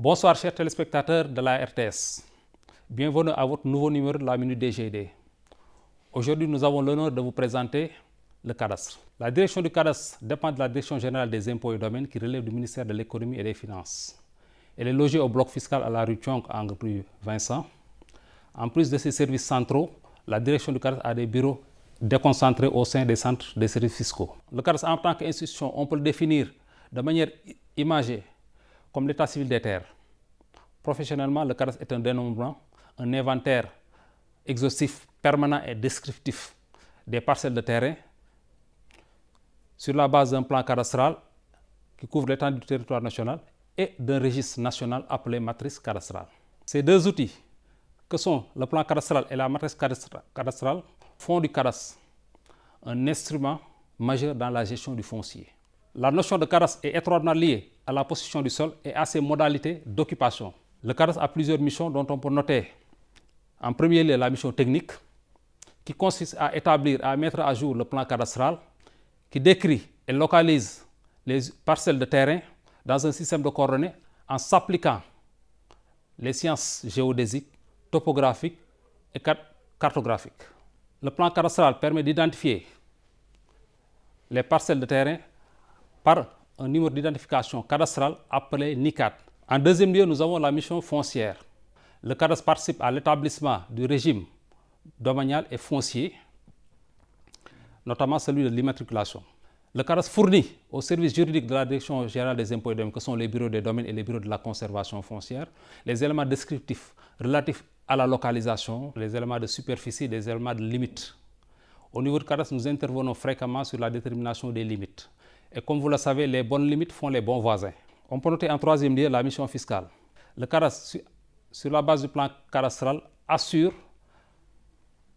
Bonsoir chers téléspectateurs de la RTS. Bienvenue à votre nouveau numéro de la Minute DGID. Aujourd'hui, nous avons l'honneur de vous présenter le cadastre. La direction du cadastre dépend de la Direction générale des impôts et domaines qui relève du ministère de l'économie et des finances. Elle est logée au bloc fiscal à la rue Thiong, angle rue Vincent. En plus de ses services centraux, la direction du cadastre a des bureaux déconcentrés au sein des centres des services fiscaux. Le cadastre en tant qu'institution, on peut le définir de manière imagée comme l'état civil des terres. Professionnellement, le cadastre est un dénombrement, un inventaire exhaustif, permanent et descriptif des parcelles de terrain sur la base d'un plan cadastral qui couvre l'étendue du territoire national et d'un registre national appelé matrice cadastrale. Ces deux outils, que sont le plan cadastral et la matrice cadastrale, font du cadastre un instrument majeur dans la gestion du foncier. La notion de cadastre est étroitement liée à la possession du sol et à ses modalités d'occupation. Le cadastre a plusieurs missions dont on peut noter en premier lieu la mission technique qui consiste à établir, à mettre à jour le plan cadastral qui décrit et localise les parcelles de terrain dans un système de coordonnées en s'appliquant les sciences géodésiques, topographiques et cartographiques. Le plan cadastral permet d'identifier les parcelles de terrain par un numéro d'identification cadastrale appelé NICAD. En deuxième lieu, nous avons la mission foncière. Le cadastre participe à l'établissement du régime domanial et foncier, notamment celui de l'immatriculation. Le cadastre fournit aux services juridiques de la Direction générale des impôts et domaines, que sont les bureaux des domaines et les bureaux de la conservation foncière, les éléments descriptifs relatifs à la localisation, les éléments de superficie, les éléments de limite. Au niveau du cadastre, nous intervenons fréquemment sur la détermination des limites. Et comme vous le savez, les bonnes limites font les bons voisins. On peut noter en troisième lieu la mission fiscale. Le cadastre, sur la base du plan cadastral, assure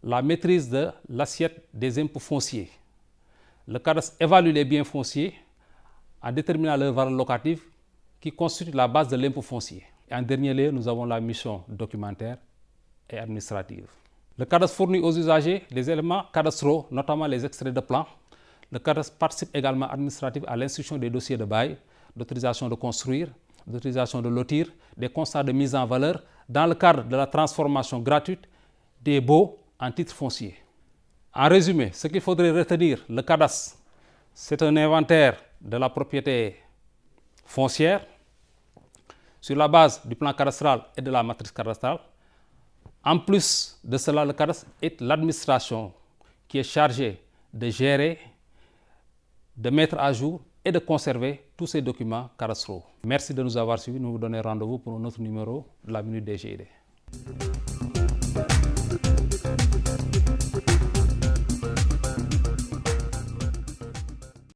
la maîtrise de l'assiette des impôts fonciers. Le cadastre évalue les biens fonciers en déterminant leur valeur locative qui constitue la base de l'impôt foncier. Et en dernier lieu, nous avons la mission documentaire et administrative. Le cadastre fournit aux usagers les éléments cadastraux, notamment les extraits de plans. Le cadastre participe également administrativement à l'instruction des dossiers de bail, d'autorisation de construire, d'autorisation de lotir, des constats de mise en valeur dans le cadre de la transformation gratuite des baux en titres fonciers. En résumé, ce qu'il faudrait retenir, le cadastre, c'est un inventaire de la propriété foncière sur la base du plan cadastral et de la matrice cadastrale. En plus de cela, le cadastre est l'administration qui est chargée de gérer, de mettre à jour et de conserver tous ces documents cadastraux. Merci de nous avoir suivis. Nous vous donnons rendez-vous pour un autre numéro de la Minute DGID.